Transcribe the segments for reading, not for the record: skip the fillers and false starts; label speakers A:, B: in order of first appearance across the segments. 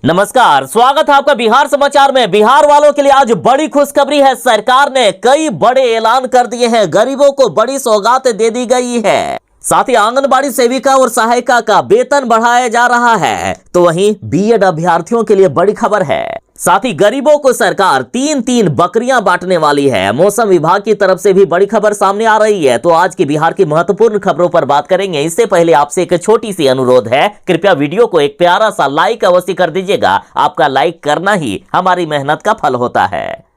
A: नमस्कार, स्वागत है आपका बिहार समाचार में। बिहार वालों के लिए आज बड़ी खुशखबरी है। सरकार ने कई बड़े ऐलान कर दिए हैं। गरीबों को बड़ी सौगात दे दी गई है। साथ ही आंगनबाड़ी सेविका और सहायिका का वेतन बढ़ाया जा रहा है। तो वहीं बीएड अभ्यर्थियों के लिए बड़ी खबर है। साथ ही गरीबों को सरकार 3-3 बकरियां बांटने वाली है। मौसम विभाग की तरफ से भी बड़ी खबर सामने आ रही है। तो आज की बिहार की महत्वपूर्ण खबरों पर बात करेंगे। इससे पहले आपसे एक छोटी सी अनुरोध है, कृपया वीडियो को एक प्यारा सा लाइक अवश्य कर दीजिएगा। आपका लाइक करना ही हमारी मेहनत का फल होता है।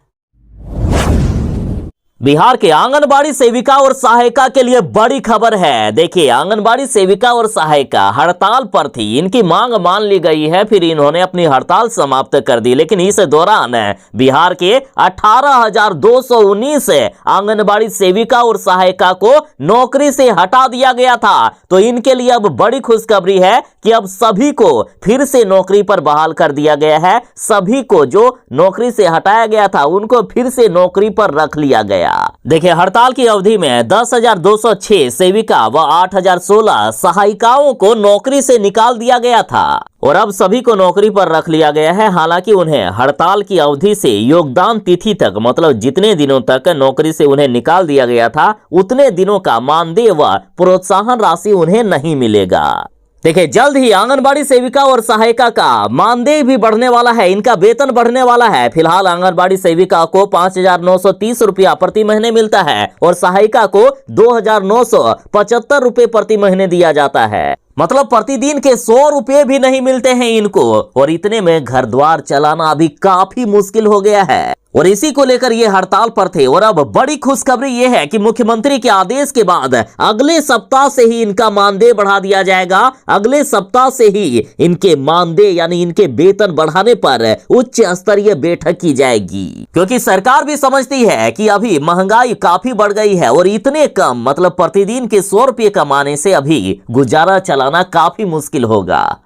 A: बिहार के आंगनबाड़ी सेविका और सहायिका के लिए बड़ी खबर है। देखिए, आंगनबाड़ी सेविका और सहायिका हड़ताल पर थी। इनकी मांग मान ली गई है, फिर इन्होंने अपनी हड़ताल समाप्त कर दी। लेकिन इस दौरान बिहार के 18,219 आंगनबाड़ी सेविका और सहायिका को नौकरी से हटा दिया गया था। तो इनके लिए अब बड़ी खुशखबरी है कि अब सभी को फिर से नौकरी पर बहाल कर दिया गया है। सभी को जो नौकरी से हटाया गया था उनको फिर से नौकरी पर रख लिया गया। देखिए, हड़ताल की अवधि में 10,206 सेविका व 8,016 सहायिकाओं को नौकरी से निकाल दिया गया था और अब सभी को नौकरी पर रख लिया गया है। हालांकि उन्हें हड़ताल की अवधि से योगदान तिथि तक, मतलब जितने दिनों तक नौकरी से उन्हें निकाल दिया गया था, उतने दिनों का मानदेय व प्रोत्साहन राशि उन्हें नहीं मिलेगा। देखिए, जल्द ही आंगनबाड़ी सेविका और सहायिका का मानदेय भी बढ़ने वाला है। इनका वेतन बढ़ने वाला है। फिलहाल आंगनबाड़ी सेविका को 5,930 रुपया प्रति महीने मिलता है और सहायिका को 2,975 रुपये प्रति महीने दिया जाता है। मतलब प्रतिदिन के 100 रुपये भी नहीं मिलते हैं इनको। और इतने में घर द्वार चलाना अभी काफी मुश्किल हो गया है और इसी को लेकर ये हड़ताल पर थे। और अब बड़ी खुशखबरी ये है कि मुख्यमंत्री के आदेश के बाद अगले सप्ताह से ही इनका मानदेय बढ़ा दिया जाएगा। अगले सप्ताह से ही इनके मानदेय यानी इनके वेतन बढ़ाने पर उच्च स्तरीय बैठक की जाएगी, क्योंकि सरकार भी समझती है कि अभी महंगाई काफी बढ़ गई है और इतने कम, मतलब प्रतिदिन के 100 रुपये कमाने से अभी गुजारा चलाना काफी मुश्किल होगा।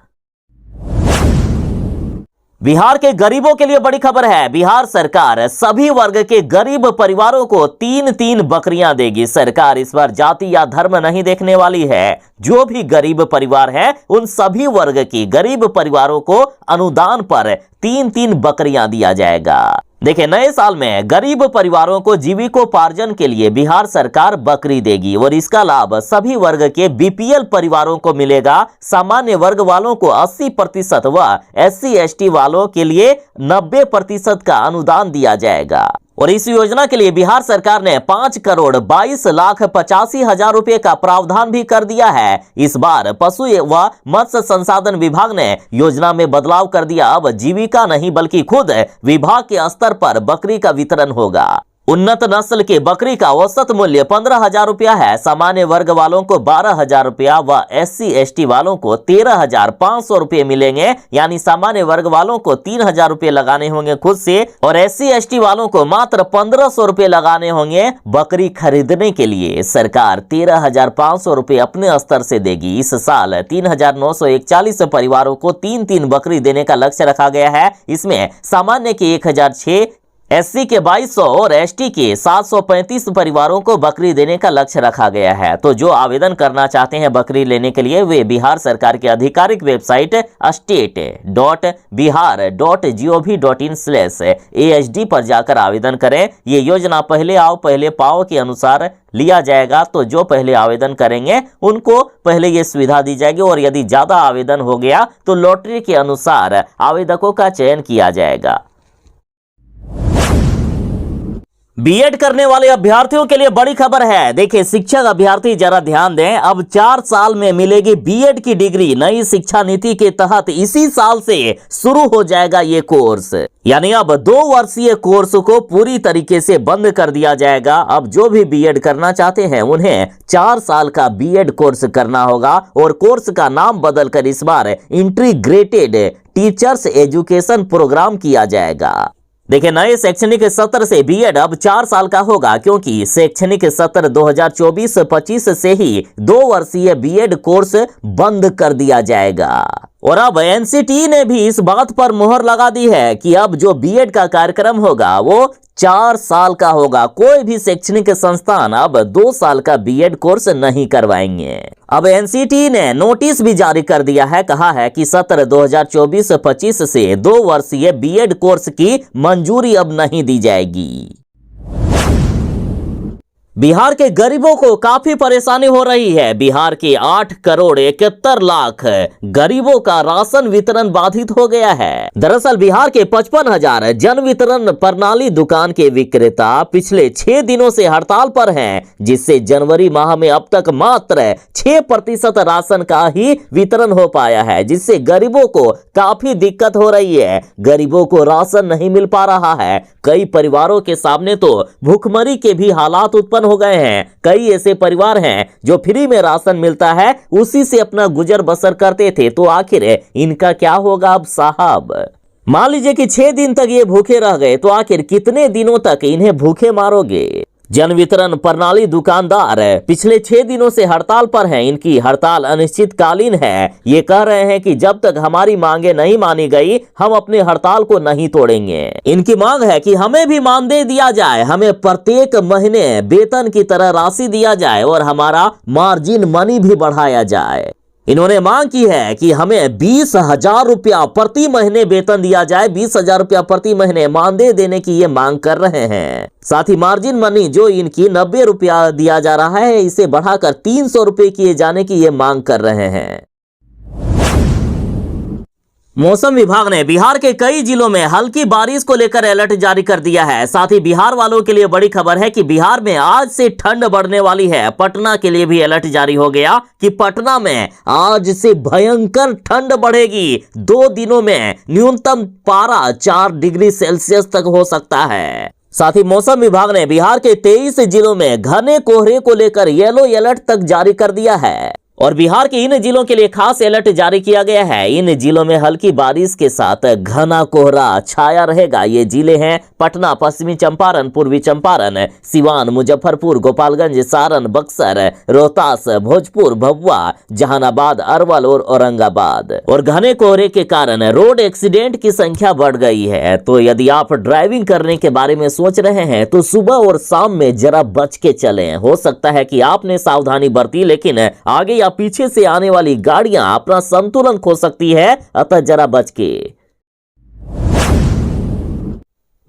A: बिहार के गरीबों के लिए बड़ी खबर है। बिहार सरकार सभी वर्ग के गरीब परिवारों को 3-3 बकरियां देगी। सरकार इस बार जाति या धर्म नहीं देखने वाली है। जो भी गरीब परिवार है उन सभी वर्ग के गरीब परिवारों को अनुदान पर 3-3 बकरियां दिया जाएगा। देखिए, नए साल में गरीब परिवारों को जीविकोपार्जन के लिए बिहार सरकार बकरी देगी और इसका लाभ सभी वर्ग के बीपीएल परिवारों को मिलेगा। सामान्य वर्ग वालों को 80% व SC/ST वालों के लिए 90% का अनुदान दिया जाएगा। और इस योजना के लिए बिहार सरकार ने 5,22,85,000 रुपए का प्रावधान भी कर दिया है। इस बार पशु व मत्स्य संसाधन विभाग ने योजना में बदलाव कर दिया। अब जीविका नहीं बल्कि खुद विभाग के स्तर पर बकरी का वितरण होगा। उन्नत नस्ल के बकरी का औसत मूल्य 15,000 रुपया है। सामान्य वर्ग वालों को 12,000 रुपया व SC/ST वालों को 13,500 रुपये मिलेंगे। यानी सामान्य वर्ग वालों को 3,000 रुपये लगाने होंगे खुद से और SC/ST वालों को मात्र 1,500 रुपये लगाने होंगे। बकरी खरीदने के लिए सरकार 13,500 रुपये अपने स्तर से देगी। इस साल 3,941 परिवारों को 3-3 बकरी देने का लक्ष्य रखा गया है। इसमें सामान्य के 1,006, SC के 2200 और ST के 735 परिवारों को बकरी देने का लक्ष्य रखा गया है। तो जो आवेदन करना चाहते हैं बकरी लेने के लिए, वे बिहार सरकार की आधिकारिक वेबसाइट state.bihar.gov.in/AHD पर जाकर आवेदन करें। ये योजना पहले आओ पहले पाओ के अनुसार लिया जाएगा। तो जो पहले आवेदन करेंगे उनको पहले ये सुविधा दी जाएगी और यदि ज्यादा आवेदन हो गया तो लॉटरी के अनुसार आवेदकों का चयन किया जाएगा। बीएड करने वाले अभ्यर्थियों के लिए बड़ी खबर है। देखिए, शिक्षक अभ्यर्थी जरा ध्यान दें। अब 4 साल में मिलेगी बीएड की डिग्री। नई शिक्षा नीति के तहत इसी साल से शुरू हो जाएगा ये कोर्स। यानी अब 2 वर्षीय कोर्स को पूरी तरीके से बंद कर दिया जाएगा। अब जो भी बीएड करना चाहते हैं उन्हें 4 साल का बीएड कोर्स करना होगा और कोर्स का नाम बदलकर इस बार इंटीग्रेटेड टीचर्स एजुकेशन प्रोग्राम किया जाएगा। देखिए, नए शैक्षणिक सत्र से बीएड अब 4 साल का होगा, क्योंकि शैक्षणिक सत्र 2024-25 से ही 2 वर्षीय बीएड कोर्स बंद कर दिया जाएगा। और अब एनसीटी ने भी इस बात पर मुहर लगा दी है कि अब जो बीएड का कार्यक्रम होगा वो 4 साल का होगा। कोई भी शैक्षणिक संस्थान अब 2 साल का बीएड कोर्स नहीं करवाएंगे। अब एनसीटी ने नोटिस भी जारी कर दिया है, कहा है कि सत्र 2024-25 से 2 वर्षीय बीएड कोर्स की मंजूरी अब नहीं दी जाएगी। बिहार के गरीबों को काफी परेशानी हो रही है। बिहार के 8 करोड़ 71 लाख गरीबों का राशन वितरण बाधित हो गया है। दरअसल बिहार के 55,000 जन वितरण प्रणाली दुकान के विक्रेता पिछले 6 दिनों से हड़ताल पर हैं, जिससे जनवरी माह में अब तक मात्र 6% राशन का ही वितरण हो पाया है, जिससे गरीबों को काफी दिक्कत हो रही है। गरीबों को राशन नहीं मिल पा रहा है। कई परिवारों के सामने तो भूखमरी के भी हालात उत्पन्न हो गए हैं। कई ऐसे परिवार हैं जो फ्री में राशन मिलता है, उसी से अपना गुजर बसर करते थे। तो आखिर इनका क्या होगा अब साहब? मान लीजिए कि 6 दिन तक ये भूखे रह गए, तो आखिर कितने दिनों तक इन्हें भूखे मारोगे? जन वितरण प्रणाली दुकानदार पिछले 6 दिनों से हड़ताल पर हैं। इनकी हड़ताल अनिश्चितकालीन है। ये कह रहे हैं कि जब तक हमारी मांगे नहीं मानी गई, हम अपने हड़ताल को नहीं तोड़ेंगे। इनकी मांग है कि हमें भी मानदेय दिया जाए, हमें प्रत्येक महीने वेतन की तरह राशि दिया जाए और हमारा मार्जिन मनी भी बढ़ाया जाए। इन्होंने मांग की है कि हमें 20,000 रुपया प्रति महीने वेतन दिया जाए। 20,000 रुपया प्रति महीने मानदेय देने की ये मांग कर रहे हैं। साथ ही मार्जिन मनी जो इनकी 90 रुपया दिया जा रहा है, इसे बढ़ाकर 300 रुपये किए जाने की ये मांग कर रहे हैं। मौसम विभाग ने बिहार के कई जिलों में हल्की बारिश को लेकर अलर्ट जारी कर दिया है। साथ ही बिहार वालों के लिए बड़ी खबर है कि बिहार में आज से ठंड बढ़ने वाली है। पटना के लिए भी अलर्ट जारी हो गया कि पटना में आज से भयंकर ठंड बढ़ेगी। 2 दिनों में न्यूनतम पारा 4 डिग्री सेल्सियस तक हो सकता है। साथ ही मौसम विभाग ने बिहार के 23 जिलों में घने कोहरे को लेकर येलो अलर्ट तक जारी कर दिया है और बिहार के इन जिलों के लिए खास अलर्ट जारी किया गया है। इन जिलों में हल्की बारिश के साथ घना कोहरा छाया रहेगा। ये जिले हैं पटना, पश्चिमी चंपारण, पूर्वी चंपारण, सिवान, मुजफ्फरपुर, गोपालगंज, सारण, बक्सर, रोहतास, भोजपुर, भभुआ, जहानाबाद, अरवल और औरंगाबाद। और घने कोहरे के कारण रोड एक्सीडेंट की संख्या बढ़ गई है। तो यदि आप ड्राइविंग करने के बारे में सोच रहे हैं तो सुबह और शाम में जरा बच के चलें। हो सकता है कि आपने सावधानी बरती, लेकिन आगे पीछे से आने वाली गाड़ियां अपना संतुलन खो सकती है, अतः जरा बच के।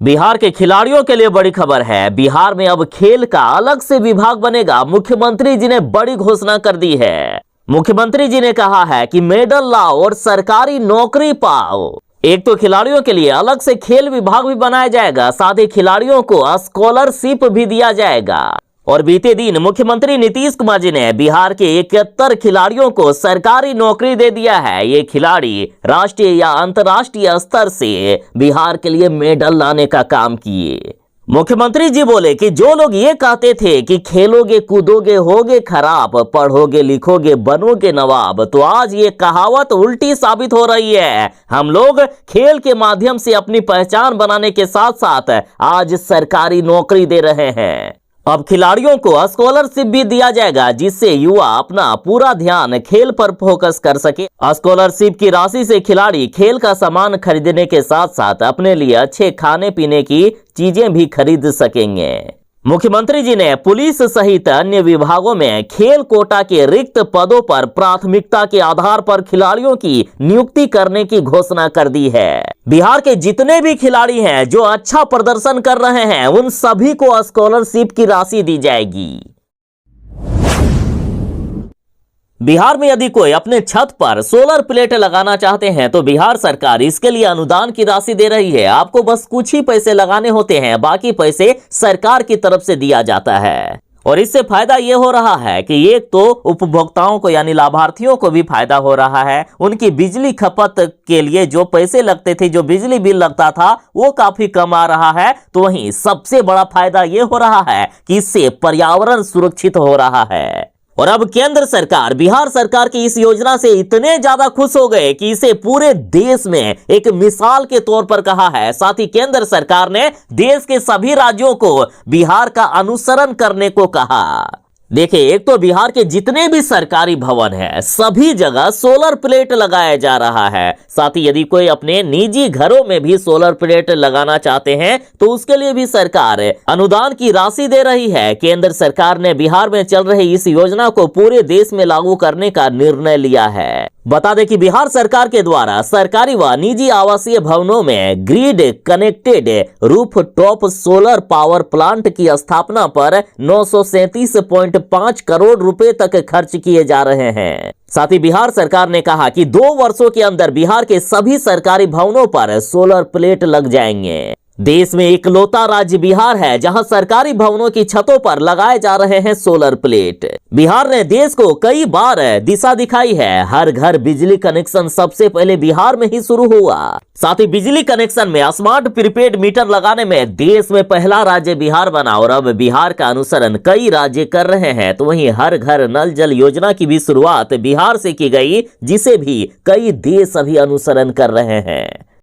A: बिहार के खिलाड़ियों के लिए बड़ी खबर है। बिहार में अब खेल का अलग से विभाग बनेगा। मुख्यमंत्री जी ने बड़ी घोषणा कर दी है। मुख्यमंत्री जी ने कहा है कि मेडल लाओ और सरकारी नौकरी पाओ। एक तो खिलाड़ियों के लिए अलग से खेल विभाग भी बनाया जाएगा, साथ ही खिलाड़ियों को स्कॉलरशिप भी दिया जाएगा। और बीते दिन मुख्यमंत्री नीतीश कुमार जी ने बिहार के 71 खिलाड़ियों को सरकारी नौकरी दे दिया है। ये खिलाड़ी राष्ट्रीय या अंतर्राष्ट्रीय स्तर से बिहार के लिए मेडल लाने का काम किए। मुख्यमंत्री जी बोले कि जो लोग ये कहते थे कि खेलोगे कूदोगे होगे खराब, पढ़ोगे लिखोगे बनोगे नवाब, तो आज ये कहावत उल्टी साबित हो रही है। हम लोग खेल के माध्यम से अपनी पहचान बनाने के साथ साथ आज सरकारी नौकरी दे रहे हैं। अब खिलाड़ियों को स्कॉलरशिप भी दिया जाएगा, जिससे युवा अपना पूरा ध्यान खेल पर फोकस कर सके। स्कॉलरशिप की राशि से खिलाड़ी खेल का सामान खरीदने के साथ साथ अपने लिए अच्छे खाने पीने की चीजें भी खरीद सकेंगे। मुख्यमंत्री जी ने पुलिस सहित अन्य विभागों में खेल कोटा के रिक्त पदों पर प्राथमिकता के आधार पर खिलाड़ियों की नियुक्ति करने की घोषणा कर दी है। बिहार के जितने भी खिलाड़ी हैं जो अच्छा प्रदर्शन कर रहे हैं, उन सभी को स्कॉलरशिप की राशि दी जाएगी। बिहार में यदि कोई अपने छत पर सोलर प्लेट लगाना चाहते हैं तो बिहार सरकार इसके लिए अनुदान की राशि दे रही है। आपको बस कुछ ही पैसे लगाने होते हैं, बाकी पैसे सरकार की तरफ से दिया जाता है। और इससे फायदा ये हो रहा है कि एक तो उपभोक्ताओं को यानी लाभार्थियों को भी फायदा हो रहा है। उनकी बिजली खपत के लिए जो पैसे लगते थे, जो बिजली बिल लगता था, वो काफी कम आ रहा है। तो वहीं सबसे बड़ा फायदा ये हो रहा है कि इससे पर्यावरण सुरक्षित हो रहा है। और अब केंद्र सरकार बिहार सरकार की इस योजना से इतने ज्यादा खुश हो गए कि इसे पूरे देश में एक मिसाल के तौर पर कहा है। साथ ही केंद्र सरकार ने देश के सभी राज्यों को बिहार का अनुसरण करने को कहा। देखिए, एक तो बिहार के जितने भी सरकारी भवन है सभी जगह सोलर प्लेट लगाया जा रहा है। साथ ही यदि कोई अपने निजी घरों में भी सोलर प्लेट लगाना चाहते हैं तो उसके लिए भी सरकार अनुदान की राशि दे रही है। केंद्र सरकार ने बिहार में चल रही इस योजना को पूरे देश में लागू करने का निर्णय लिया है। बता दें कि बिहार सरकार के द्वारा सरकारी व निजी आवासीय भवनों में grid connected roof top solar power plant की स्थापना पर 937.5 करोड़ रुपए तक खर्च किए जा रहे हैं। साथ ही बिहार सरकार ने कहा कि 2 वर्षों के अंदर बिहार के सभी सरकारी भवनों पर सोलर प्लेट लग जाएंगे। देश में इकलौता राज्य बिहार है जहां सरकारी भवनों की छतों पर लगाए जा रहे हैं सोलर प्लेट। बिहार ने देश को कई बार दिशा दिखाई है। हर घर बिजली कनेक्शन सबसे पहले बिहार में ही शुरू हुआ। साथ ही बिजली कनेक्शन में स्मार्ट प्रीपेड मीटर लगाने में देश में पहला राज्य बिहार बना और अब बिहार का अनुसरण कई राज्य कर रहे हैं। तो वहीं हर घर नल जल योजना की भी शुरुआत बिहार से की गई, जिसे भी कई देश अभी अनुसरण कर रहे हैं।